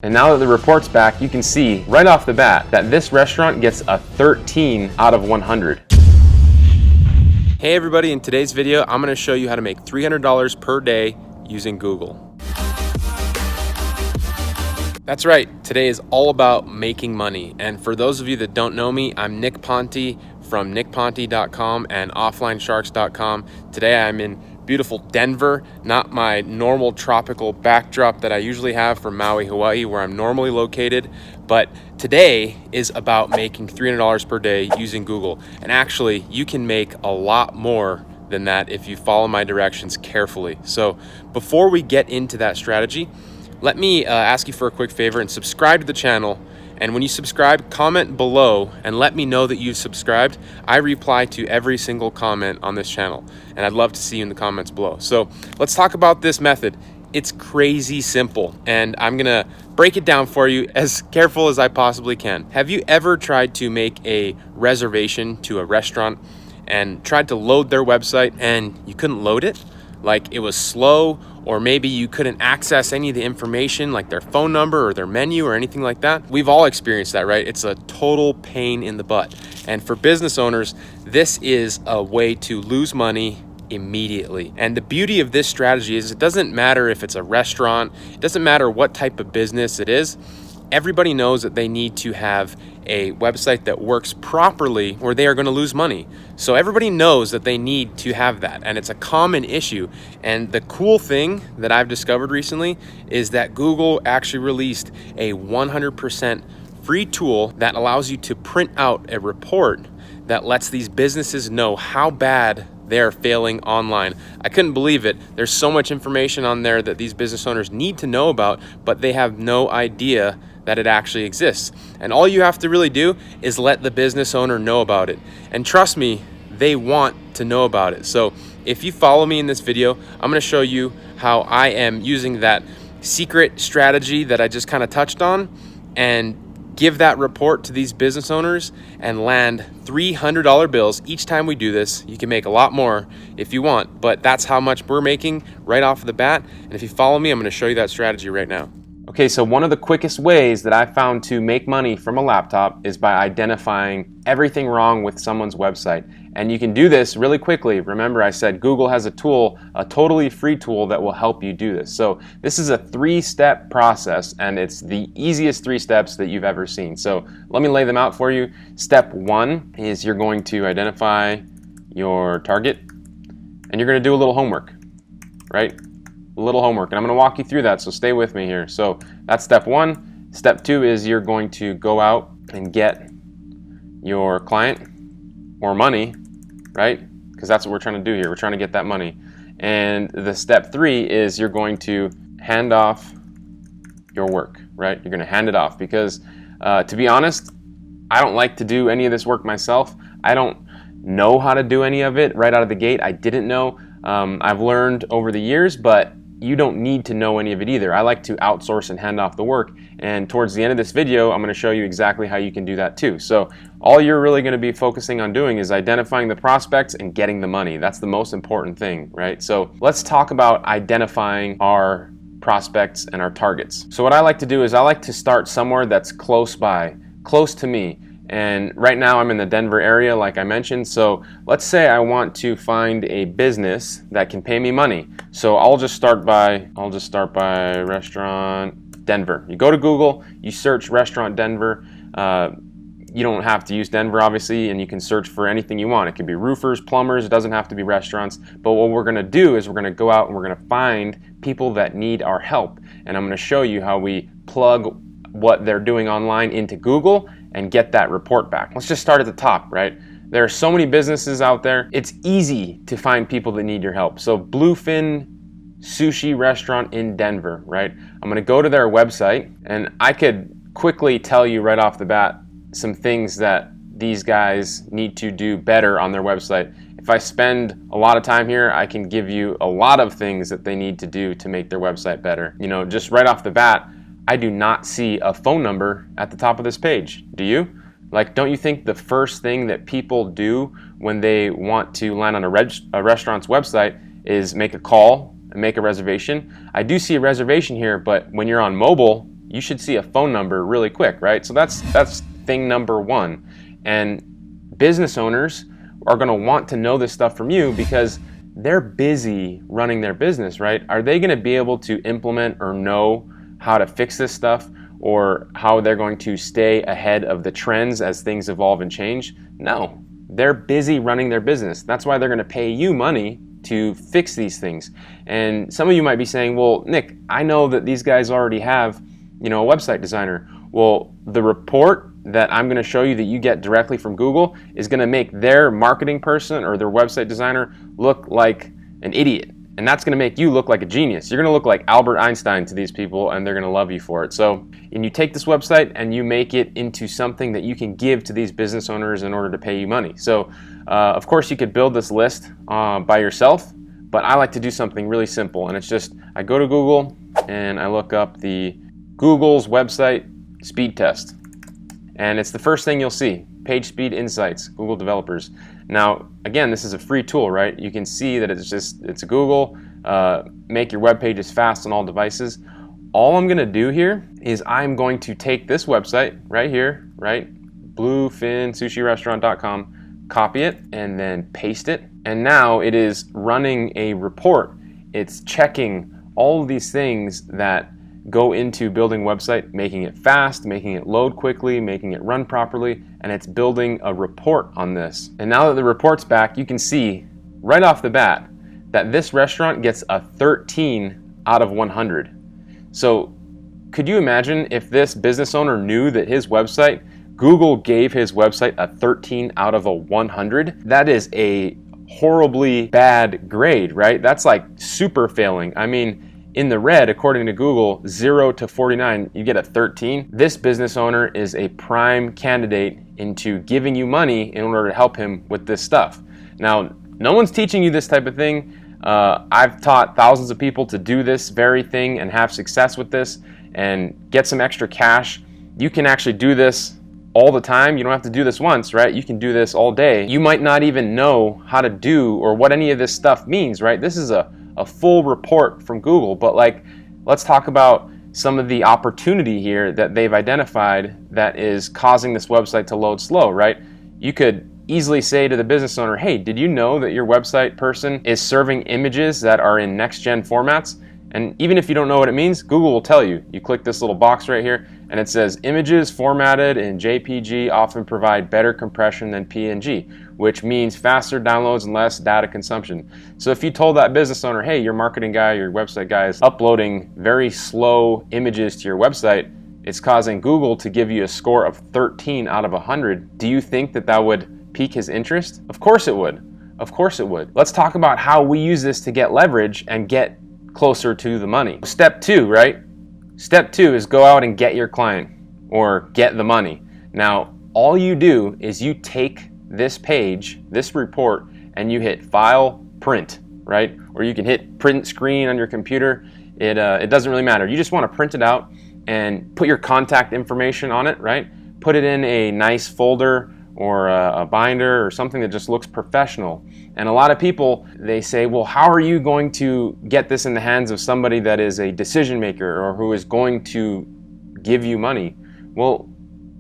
And now that the report's back, you can see right off the bat that this restaurant gets a 13 out of 100. Hey everybody, in today's video, I'm going to show you how to make $300 per day using Google. That's right, today is all about making money. And for those of you that don't know me, I'm Nick Ponte from nickponte.com and offlinesharks.com. Today I'm in beautiful Denver, not my normal tropical backdrop that I usually have from Maui, Hawaii, where I'm normally located. But today is about making $300 per day using Google. And actually, you can make a lot more than that if you follow my directions carefully. So before we get into that strategy, let me ask you for a quick favor and subscribe to the channel. And when you subscribe, comment below and let me know that you've subscribed. I reply to every single comment on this channel, and I'd love to see you in the comments below. So let's talk about this method. It's crazy simple, and I'm gonna break it down for you as careful as I possibly can. Have you ever tried to make a reservation to a restaurant and tried to load their website and you couldn't load it? Like it was slow, or maybe you couldn't access any of the information like their phone number or their menu or anything like that. We've all experienced that, right? It's a total pain in the butt. And for business owners, this is a way to lose money immediately. And the beauty of this strategy is it doesn't matter if it's a restaurant, it doesn't matter what type of business it is. Everybody knows that they need to have a website that works properly or they are going to lose money. So everybody knows that they need to have that, and it's a common issue. And the cool thing that I've discovered recently is that Google actually released a 100% free tool that allows you to print out a report that lets these businesses know how bad they're failing online. I couldn't believe it. There's so much information on there that these business owners need to know about, but they have no idea that it actually exists. And all you have to really do is let the business owner know about it. And trust me, they want to know about it. So if you follow me in this video, I'm gonna show you how I am using that secret strategy that I just kind of touched on and give that report to these business owners and land $300 bills each time we do this. You can make a lot more if you want, but that's how much we're making right off the bat. And if you follow me, I'm gonna show you that strategy right now. Okay, so one of the quickest ways that I found to make money from a laptop is by identifying everything wrong with someone's website. And you can do this really quickly. Remember, I said Google has a tool, a totally free tool that will help you do this. So this is a 3-step process, and it's the easiest 3 steps that you've ever seen. So let me lay them out for you. Step 1 is you're going to identify your target, and you're going to do a little homework, right? A little homework, and I'm going to walk you through that, so stay with me here. So that's step 1. Step 2 is you're going to go out and get your client or money, right? Because that's what we're trying to do here. We're trying to get that money. And the step 3 is you're going to hand off your work, right? You're going to hand it off because to be honest, I don't like to do any of this work myself. I don't know how to do any of it right out of the gate. I didn't know. I've learned over the years, but you don't need to know any of it either. I like to outsource and hand off the work. And towards the end of this video, I'm going to show you exactly how you can do that too. So all you're really going to be focusing on doing is identifying the prospects and getting the money. That's the most important thing, right? So let's talk about identifying our prospects and our targets. So what I like to do is I like to start somewhere that's close by, close to me. And right now I'm in the Denver area, like I mentioned. So let's say I want to find a business that can pay me money. So I'll just start by restaurant Denver. You go to Google, you search restaurant Denver. You don't have to use Denver, obviously, and you can search for anything you want. It could be roofers, plumbers, it doesn't have to be restaurants. But what we're gonna do is we're gonna go out and we're gonna find people that need our help. And I'm gonna show you how we plug what they're doing online into Google and get that report back. Let's just start at the top, right? There are so many businesses out there. It's easy to find people that need your help. So Bluefin Sushi Restaurant in Denver, right? I'm gonna go to their website, and I could quickly tell you right off the bat some things that these guys need to do better on their website. If I spend a lot of time here, I can give you a lot of things that they need to do to make their website better. You know, just right off the bat, I do not see a phone number at the top of this page. Do you? Like, don't you think the first thing that people do when they want to land on a restaurant's website is make a call and make a reservation? I do see a reservation here, but when you're on mobile, you should see a phone number really quick, right? So that's thing number one. And business owners are going to want to know this stuff from you because they're busy running their business, right? Are they going to be able to implement or know how to fix this stuff, or how they're going to stay ahead of the trends as things evolve and change? No, they're busy running their business. That's why they're going to pay you money to fix these things. And some of you might be saying, well, Nick, I know that these guys already have, a website designer. Well, the report that I'm going to show you that you get directly from Google is going to make their marketing person or their website designer look like an idiot. And that's going to make you look like a genius. You're going to look like Albert Einstein to these people, and they're going to love you for it. So, and you take this website and you make it into something that you can give to these business owners in order to pay you money. So, of course, you could build this list by yourself, but I like to do something really simple. And it's just, I go to Google and I look up the Google's website Speedtest. And it's the first thing you'll see, Page Speed Insights, Google Developers. Now, again, this is a free tool, right? You can see that it's a Google, make your web pages fast on all devices. All I'm gonna do here is I'm going to take this website right here, right? bluefinsushirestaurant.com, copy it and then paste it. And now it is running a report. It's checking all of these things that go into building a website, making it fast, making it load quickly, making it run properly, and it's building a report on this. And now that the report's back, you can see right off the bat that this restaurant gets a 13 out of 100. So could you imagine if this business owner knew that his website, Google gave his website a 13 out of a 100? That is a horribly bad grade, right? That's like super failing. I mean, in the red, according to Google, 0 to 49, you get a 13. This business owner is a prime candidate into giving you money in order to help him with this stuff. Now, no one's teaching you this type of thing. I've taught thousands of people to do this very thing and have success with this and get some extra cash. You can actually do this all the time. You don't have to do this once, right? You can do this all day. You might not even know how to do or what any of this stuff means, right? This is a full report from Google, but let's talk about some of the opportunity here that they've identified that is causing this website to load slow, right? You could easily say to the business owner, hey, did you know that your website person is serving images that are in next-gen formats? And even if you don't know what it means, Google will tell you. You click this little box right here, and it says, images formatted in JPG often provide better compression than PNG, which means faster downloads and less data consumption. So if you told that business owner, hey, your marketing guy, your website guy is uploading very slow images to your website, it's causing Google to give you a score of 13 out of 100. Do you think that that would pique his interest? Of course it would. Of course it would. Let's talk about how we use this to get leverage and get closer to the money. Step 2, right? Step 2 is go out and get your client or get the money. Now, all you do is you take this page, this report, and you hit File, Print, right? Or you can hit Print Screen on your computer. It doesn't really matter. You just want to print it out and put your contact information on it, right? Put it in a nice folder or a binder or something that just looks professional. And a lot of people, they say, well, how are you going to get this in the hands of somebody that is a decision maker or who is going to give you money? Well,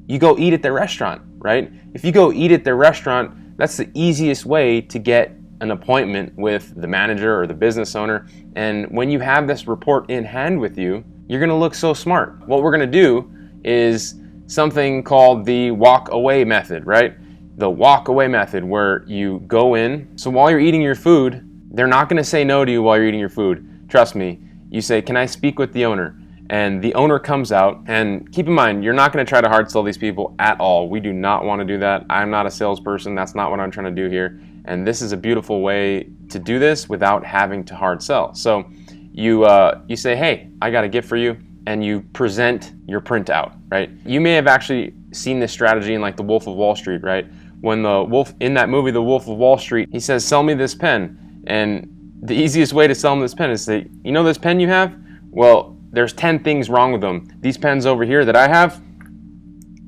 you go eat at their restaurant, right? If you go eat at their restaurant, that's the easiest way to get an appointment with the manager or the business owner. And when you have this report in hand with you, you're gonna look so smart. What we're gonna do is something called the walk away method, right? The walk away method where you go in. So while you're eating your food, they're not gonna say no to you while you're eating your food. Trust me. You say, can I speak with the owner? And the owner comes out, and keep in mind, you're not gonna try to hard sell these people at all. We do not wanna do that. I'm not a salesperson. That's not what I'm trying to do here. And this is a beautiful way to do this without having to hard sell. So you say, hey, I got a gift for you. And you present your printout, right? You may have actually seen this strategy in like The Wolf of Wall Street, right? When the wolf in that movie, The Wolf of Wall Street, he says, sell me this pen. And the easiest way to sell him this pen is say, you know this pen you have? Well, there's 10 things wrong with them. These pens over here that I have,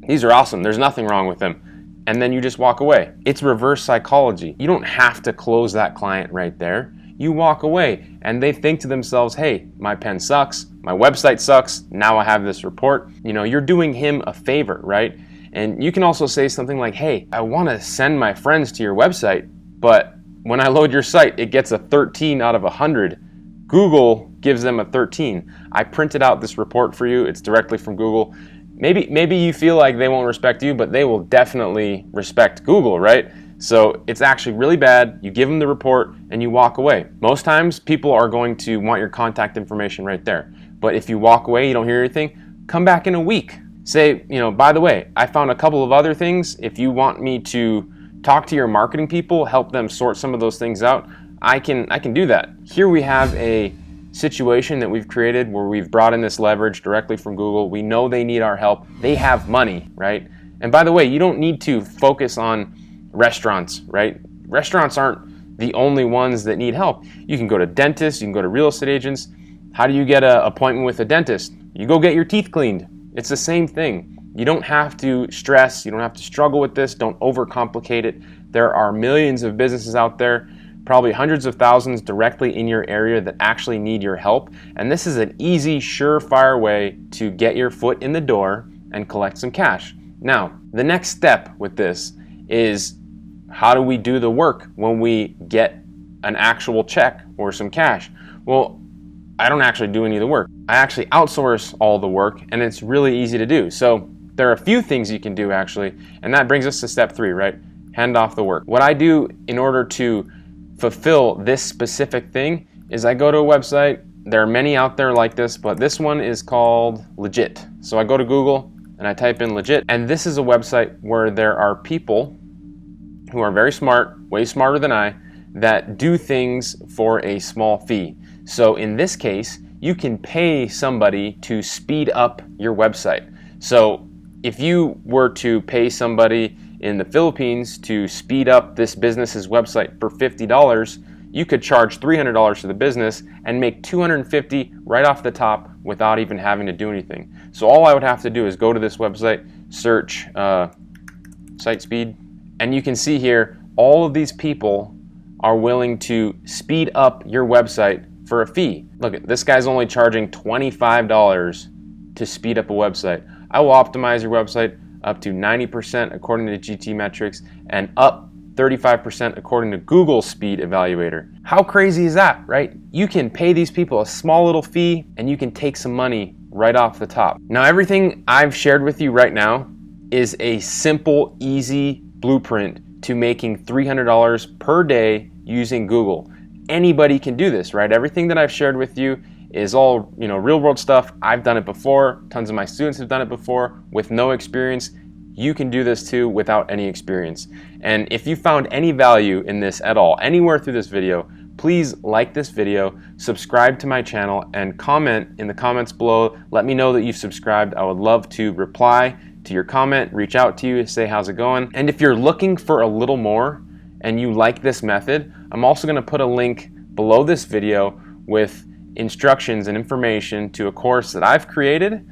these are awesome. There's nothing wrong with them. And then you just walk away. It's reverse psychology. You don't have to close that client right there. you walk away, and they think to themselves, hey, my pen sucks, my website sucks, now I have this report. You're doing him a favor, right? And you can also say something like, hey, I want to send my friends to your website, but when I load your site, it gets a 13 out of 100. Google gives them a 13. I printed out this report for you. It's directly from Google. Maybe you feel like they won't respect you, but they will definitely respect Google, right? So it's actually really bad. You give them the report and you walk away. Most times people are going to want your contact information right there. But if you walk away, you don't hear anything, come back in a week. Say, by the way, I found a couple of other things. If you want me to talk to your marketing people, help them sort some of those things out, I can do that. Here we have a situation that we've created where we've brought in this leverage directly from Google. We know they need our help. They have money, right? And by the way, you don't need to focus on restaurants, right? Restaurants aren't the only ones that need help. You can go to dentists, you can go to real estate agents. How do you get an appointment with a dentist? You go get your teeth cleaned. It's the same thing. You don't have to stress, you don't have to struggle with this, don't overcomplicate it. There are millions of businesses out there, probably hundreds of thousands directly in your area that actually need your help. And this is an easy, surefire way to get your foot in the door and collect some cash. Now, the next step with this is, how do we do the work when we get an actual check or some cash? Well, I don't actually do any of the work. I actually outsource all the work, and it's really easy to do. So there are a few things you can do actually, and that brings us to step 3, right? Hand off the work. What I do in order to fulfill this specific thing is I go to a website. There are many out there like this, but this one is called Legit. So I go to Google and I type in Legit, and this is a website where there are people who are very smart, way smarter than I, that do things for a small fee. So in this case, you can pay somebody to speed up your website. So if you were to pay somebody in the Philippines to speed up this business's website for $50, you could charge $300 to the business and make $250 right off the top without even having to do anything. So all I would have to do is go to this website, search site speed, and you can see here all of these people are willing to speed up your website for a fee. Look, this guy's only charging $25 to speed up a website. I will optimize your website up to 90% according to GT metrics and up 35% according to Google Speed Evaluator. How crazy is that, right? You can pay these people a small little fee and you can take some money right off the top. Now, everything I've shared with you right now is a simple, easy blueprint to making $300 per day using Google. Anybody can do this, right? Everything that I've shared with you is all, real world stuff. I've done it before. Tons of my students have done it before with no experience. You can do this too without any experience. And if you found any value in this at all, anywhere through this video, please like this video, subscribe to my channel, and comment in the comments below. Let me know that you've subscribed. I would love to reply to your comment, reach out to you, say how's it going. And if you're looking for a little more and you like this method, I'm also going to put a link below this video with instructions and information to a course that I've created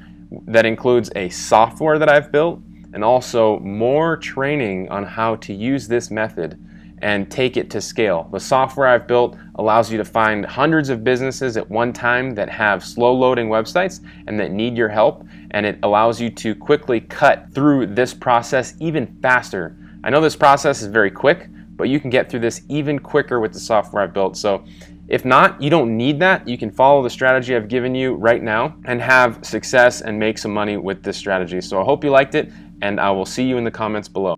that includes a software that I've built and also more training on how to use this method and take it to scale. The software I've built allows you to find hundreds of businesses at one time that have slow loading websites and that need your help, and it allows you to quickly cut through this process even faster. I know this process is very quick, but you can get through this even quicker with the software I've built. So if not, you don't need that. You can follow the strategy I've given you right now and have success and make some money with this strategy. So I hope you liked it, and I will see you in the comments below.